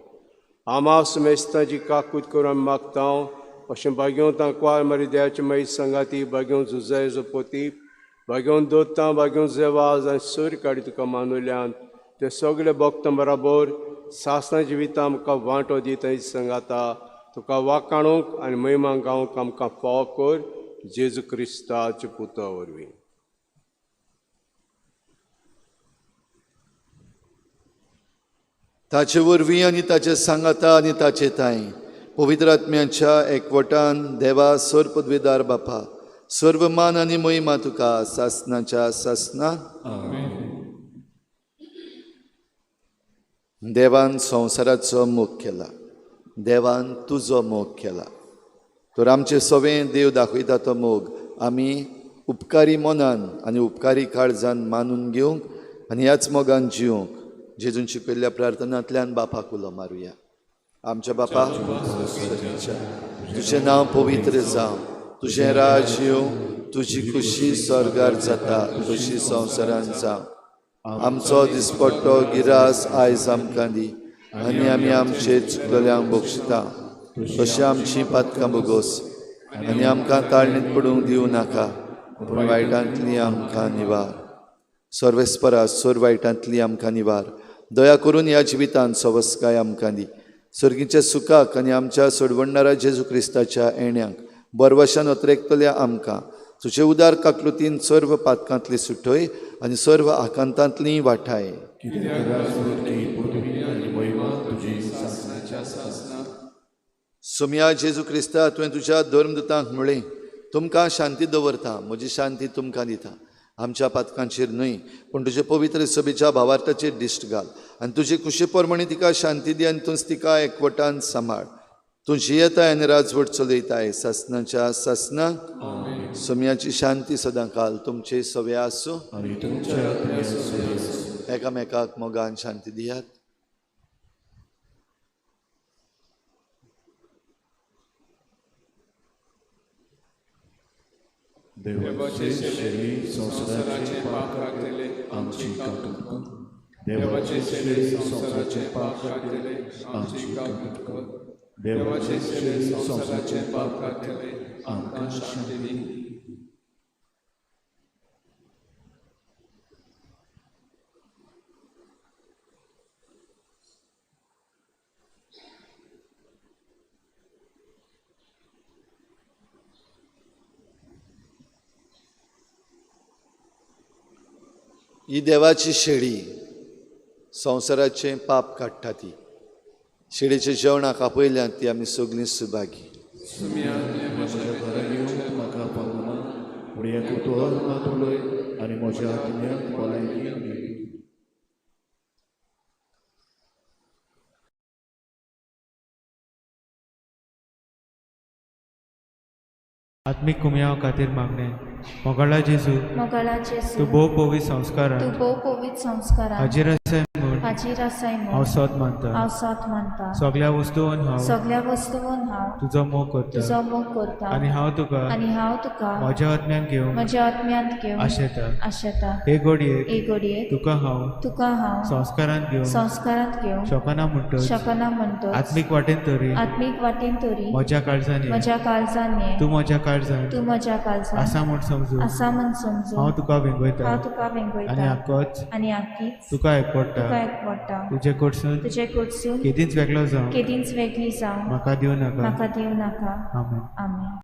आमा समेस्तांची काकूत करून आमी मागता. अशें बागेवन तांकां मारी देवाची मागीर सांगाती बागेवन झुजाय जपोती बागेवन दोत्तां बागेवन जेवाज आनी सर काडी तुका मानुल्यान ते सगळे भक्तां बरोबर सासणा जिवितां आमकां वांटो दिता सांगाता तुका वाखाणूंक आनी महिमा गावंक आमकां फाव कर जेजू क्रिस्ताचे पुता वरवीं. ताचे वरवीं आनी ताचे सांगाता आनी ताचे ताई पवित्र आत्म्याच्या एकवटान देवा सर पदवीदार बापा सर्व मान आनी महिमा तुका सासनाच्या सासना. देवान संवसाराचो मोग केला, देवान तुजो मोग केला, तर आमचे सवें देव दाखयता तो मोग आमी उपकारी मनान आनी उपकारी काळजान मानून घेवंक आनी ह्याच मोगान जिवंक जेजून शिकयल्ल्या प्रार्थनांतल्यान बापाक उलो मारुया. आमच्या बापा तुजें नांव पवित्र जावं, तुजें राज येवं, तुजी खुशी स्वर्गार जाता तशी संवसारांत जावं. आमचो दिसपट्टो गिरास आयज आमकां दी आनी आमी आमचे चुकलेल्यांक बक्षिता तशी आमची पातकां बोगोस आनी आमकां ताळणेंत पडूंक दिवं नाका पूण वायटांतली आमकां निवार. सर्वेस्परा सर वायटांतली आमकां निवार. दया करून ह्या जिवितांत सवस्काय आमकां दी. सर्गीच्या सुखाक आनी आमच्या सोडवणणारा जेजू क्रिस्ताच्या येण्यांक बरवशान उतरेकतल्या आमकां तुजे उदार काकलुतीन सर्व पातकांतली सुटय आनी सर्व आकांतांतली वाठाय. सुम्या जेजू क्रिस्ता तुवें तुज्या धर्मदुतांक म्हळें तुमकां शांती दवरता, म्हजी शांती तुमकां दिता. आमच्या पातकांचेर न्हय पूण तुजे पवित्र सभेच्या भावार्थाचेर दिश्ट घाल आनी तुजी खुशी परमणी तिका शांती दी आनी तूंच तिका एकवटान सांबाळ. तूं जियेताय आनी राजवट चलयताय सासनाच्या सासना. सुम्याची शांती सदां काल तुमचे सवे आसूं. एकामेकाक मोगान शांती दियात. देवाचे शरीर संसाराचे पाप काढलेले आमची काकूट. देवाचे शरीर संसाराचे पाप काढलेले आमची काकूट. देवाचे शरीर संसाराचे पाप काढलेले आमकां शांती दी. ही देवाची शेळी संवसाराचें पाप काडटा ती. शेळीचे जेवणाक आपयल्यात ती आमी सगळीं सुभागी. म्हाका पावना पूण हे कुतूहल मात उलय आनी म्हज्या आत्म्याक भलायकी दी. आत्मिक कुमयाव खातीर मागणें. मोगाळा जेजू मोगाळा जेजू तूं भोव पवित संस्कारान तूं भोव पवित्र संस्कारान हाजीर आसाय म्हूण हाजीर आसाय हांव म्हूण सोत मानता. हांव साथ मानता. सगळ्या वस्तूंन हांव सगळ्या वस्तूंन हांव तुजो मोग करता तुजो मोग करता आनी हांव तुका आनी हांव तुका म्हज्या आत्म्यान घेवंक म्हज्या आत्म्यांत घेवन आशेता. आशेता. हे घडयेक एक घडयेक तुका हांव तुका हांव संस्कारान घेवंक संस्कारांत घेवन शकना म्हणटच शकना म्हणटच आत्मीक वाटेन तरी आत्मीक वाटेन तरी म्हज्या काळजांनी म्हज्या काळजान ये. तूं म्हज्या काळजान तूं म्हज्या काळजान आसा म्हूण समजून आसा म्हूण समजून हांव तुका वेंगयता हांव तुका आनी वेंगयता आक्कोच आनी आख्खीच तुका एकवडटा. तुका एकवडटा. तुजे कडसून तुजे कडसून केदींच वेगळो जावं केदींच वेगळी जावं म्हाका दिवं नाका. म्हाका दिवं नाका. आमेन. आमेन.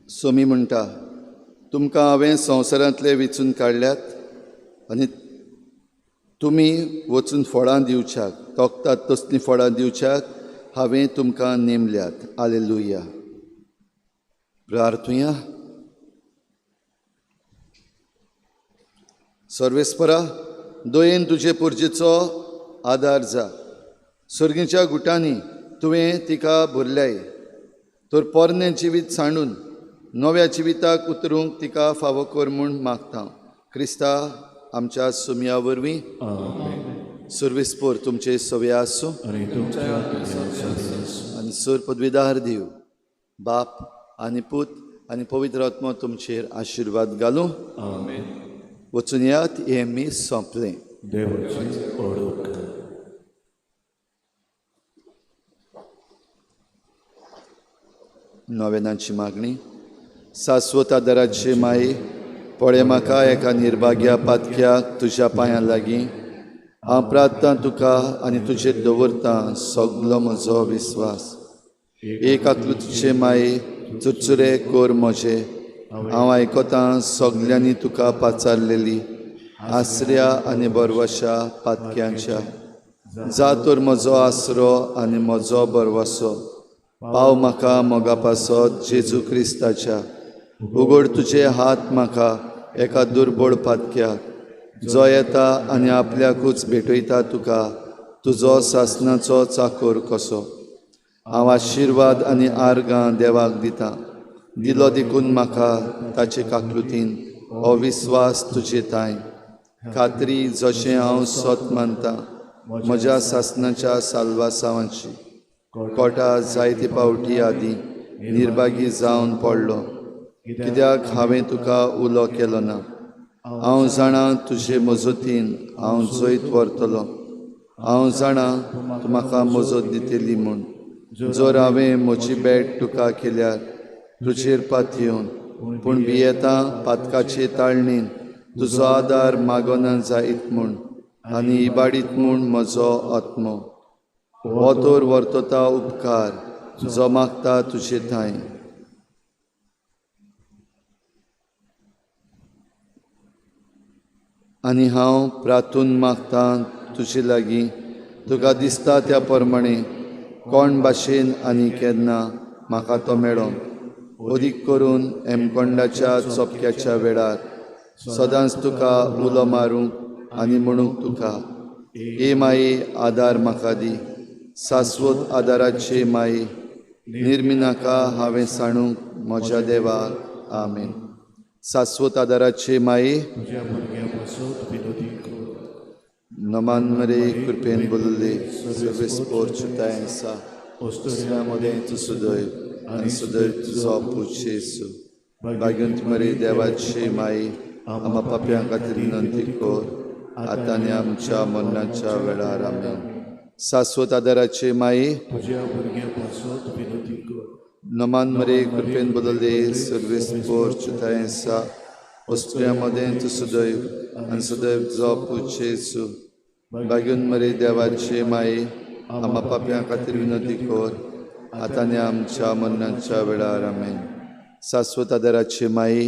सोमी म्हणटा, तुमकां हांवें संवसारांतले वेंचून काडल्यात आनी तुमी वचून फळां दिवच्याक, तोखतात तसलीं फळां दिवच्याक हांवें तुमकां नेमल्यात. हालेलुया. प्रार्थुया. सर्वेस्परा, दोयेन तुजे पुर्जेचो आदार जा. सर्गीच्या गुटांनी तुवें तिका भरल्याय, तर पोरनें जिवीत सांडून नव्या जिविताक उतरूंक तिका फावो कर म्हूण मागता. क्रिस्ता आमच्या सुमया वरवीं. सर्वेस्पोर तुमचे सवे आसूं आनी सर पदवीदार दिव, बाप आनी पूत आनी पवित्र आत्मा तुमचेर आशिर्वाद घालूं. वचून यात, हें मी सोंपलें. नोवेनांची मागणी. शाश्वत आदाराचे माये, पळय म्हाका एका निर्भाग्या पातक्याक तुज्या पांयां लागीं. हांव प्रार्थना तुका आनी तुजेर दवरता सगलो म्हजो विस्वास. एक आकृतीचे माये, चुरचुरे कोर म्हजे. हांव आयकतां सगल्यांनी तुका पाचारलेली आसऱ्या आनी बरवशा पातक्यांच्या. जा तर म्हजो आसरो आनी म्हजो बरवसो. पाव म्हाका मोगापासत जेजू क्रिस्ताच्या. उगड तुजे हात म्हाका एका दुर्बळ पातक्याक, जो येता आनी आपल्याकूच भेटयता तुका तुजो सासणाचो चाकोर कसो. हांव आशिर्वाद आनी आर्गां देवाक दितां. दिलो देखून म्हाका ताचे काकृतीन हो विस्वास तुजे ताय. खात्री जशें हांव सत मानतां म्हज्या सासणाच्या साल्वासावांची. कोटा जायते पावटी आदीं निर्भागी जावन पडलो, कित्याक हांवें तुका उलो केलो ना. हांव जाणां तुजे मजतीन हांव जैत व्हरतलो. हांव जाणां तूं म्हाका मजत दितली म्हूण. जर हांवें म्हजी भेट तुका केल्यार तुजेर पातयेवन, पूण भियेतां पातकाचे ताळणेन तुजो आदार मागोना जायत म्हूण आनी इबाडीत म्हूण म्हजो आत्मो. हो तर वर्तता उपकार जो मागता तुजे थंय. आनी हांव प्रार्थून मागतां तुजे लागीं, तुका दिसता त्या प्रमाणे कोण भाशेन आनी केन्ना म्हाका तो मेळो. अदीक करून हेमकोंडाच्या चोपक्याच्या वेळार सदांच तुका उलो मारूंक आनी म्हणूंक तुका, हे माये आदार म्हाका दी. शाश्वत आदाराचे माये, निर्मिनाका हांवें सांडूंक म्हज्या देवाक. आमेन. शाश्वत आदाराचे माये, नमान मरे कृपेन बोलले सर्वेस्पोर चुताय सा. ओस्ट्रियामध्ये तू सुदैव आनी सुदैव तुजो पूत येसू. भाग्यवंत मरे देवाचे माये, आम्हा पाप्यां खातीर विनंती कर, आतां आनी आमच्या मरणाच्या वेळार. आमेन. शाश्वत आदाराचे माये, नमान मरे कृपेन बदलले सर्वेस्पोर चुताय सा. ओस्ट्रियामध्ये तू सुदैव आनी सुदैव तुजो पूत येसू. भाग्यवंत मरे देवाचे माये, आम्हा पाप्यां खातीर विनंती कर, आतां आनी आमच्या मरणाच्या वेळार. आमेन. शाश्वत आदाराचे माये,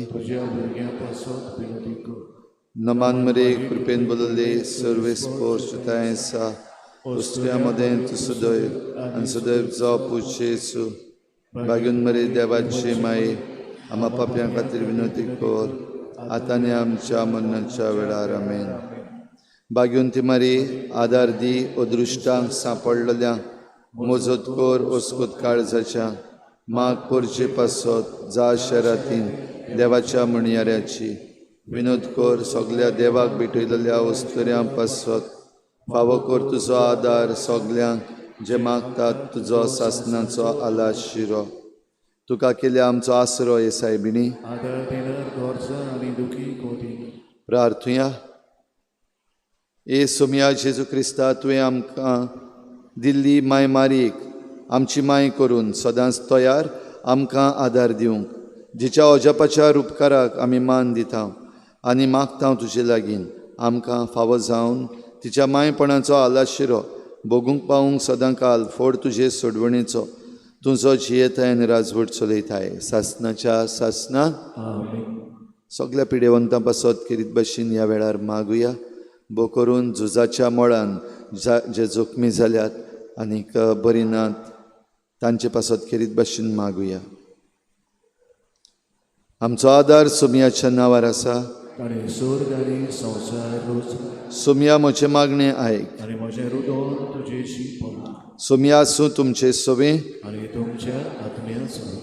नमान मरे कृपेन बदलले सर्वेस्पोर चुताय सा. ओस्ट्रियामध्ये तू सुदैव आनी सुदैव तुजो पूत येसू. भाग्यवंत मरे देवाचे माये, आम्हा पाप्यां खातीर विनंती कर, आतां आनी आमच्या मरणाच्या वेळार. आमेन. बाग्युंती मारी आदार दी अदृश्टांक सांपडलेल्यांक मजत कोर ओस्कूत काळजाच्या माग पोरचे पासत जा शरातीन देवाच्या म्हणयाऱ्याची विनोद कोर सगल्या देवाक भेटयलेल्या वस्तुऱ्यां पासत फावो कोर तुजो आदार सगल्यांक जे मागतात तुजो सासनाचो आलाशिरो तुका केल्या आमचो आसरो हे सायबिणी आदार दिनार गोरजा आनी दुखी कोती प्रार्थुया ए सोम्या जेजू क्रिस्ता तुवें आमकां दिल्ली माय मारीक आमची माय करून सदांच तयार आमकां आदार दिवंक जिच्या अजापाच्या उपकाराक आमी मान दिता आनी मागता तुजे लागीं आमकां फावो जावन तिच्या मायपणाचो आलाशिरो भोगूंक पावूंक सदां काल फोड तुजे सोडवणेचो तुजो जियेताय आनी राजवट चलयताय सासनाच्या सासनाक सगल्या पिडेवंतां पासत किरीत भाशेन ह्या वेळार मागुया बो करून झुजाच्या मोळान जे जोखमी जाल्यात आनीक बरी नात तांचे पासत किरीत भाशेन मागुया आमचो आदार सोमियाच्या नांवार आसा आनी स्वर्ग आनी संवसार रोज सोमिया म्हजें मागणें आयक आनी म्हजें रुदोन तुजेशी पड सोमिया आसूं तुमचे सोबे आनी तुमच्या आत्म्याचो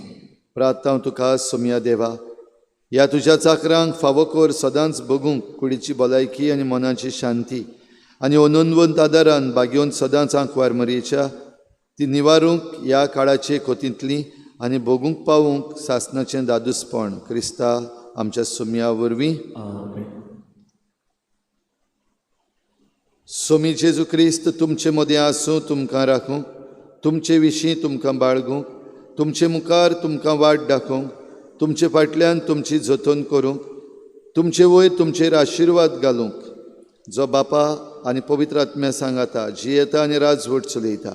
प्रार्थना तुका सोमिया देवा ह्या तुज्या चाकरांक फावो कोर सदांच बगूंक कुडीची भलायकी आनी मनाची शांती आनी अनंदवंत आदारान बागेवन सदांच आंकवार मरयेच्या ती निवारूंक ह्या काळाचे खोतींतली आनी बगूंक पावूंक सासनाचें दादूसपण क्रिस्ता आमच्या सोमिया वरवीं सोमी जेजू क्रिस्त तुमचे मदें आसूं तुमकां राखूंक तुमचे विशीं तुमकां बाळगूंक तुमचे मुखार तुमकां वाट दाखोवंक तुमचे फाटल्यान तुमची जतन करूंक तुमचे वयर तुमचेर आशिर्वाद घालूंक जो बापा आनी पवित्र आत्म्या सांगाता जियेता आनी राजवट चलयता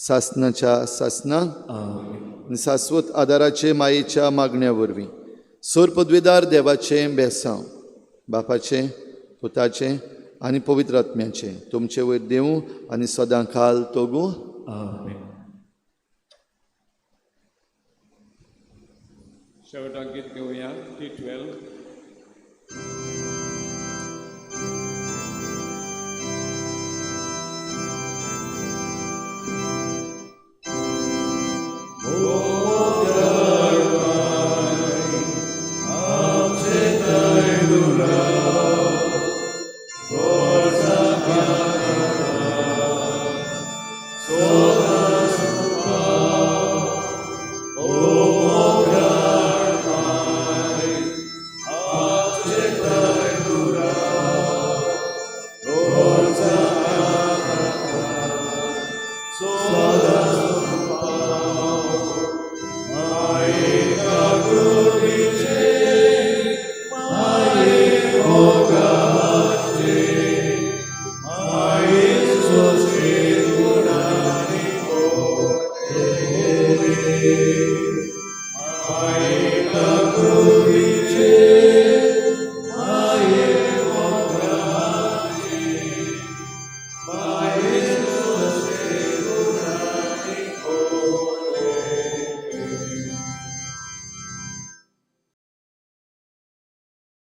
सासनाच्या सासनाक आनी शाश्वत आदाराचे मायेच्या मागण्या वरवीं सोर पदवेदार देवाचें बेसांव बापाचें पुताचें आनी पवित्र आत्म्याचें तुमचे वयर देवूं आनी सदां काल तोगूं शेवटाक गीत घेवया T12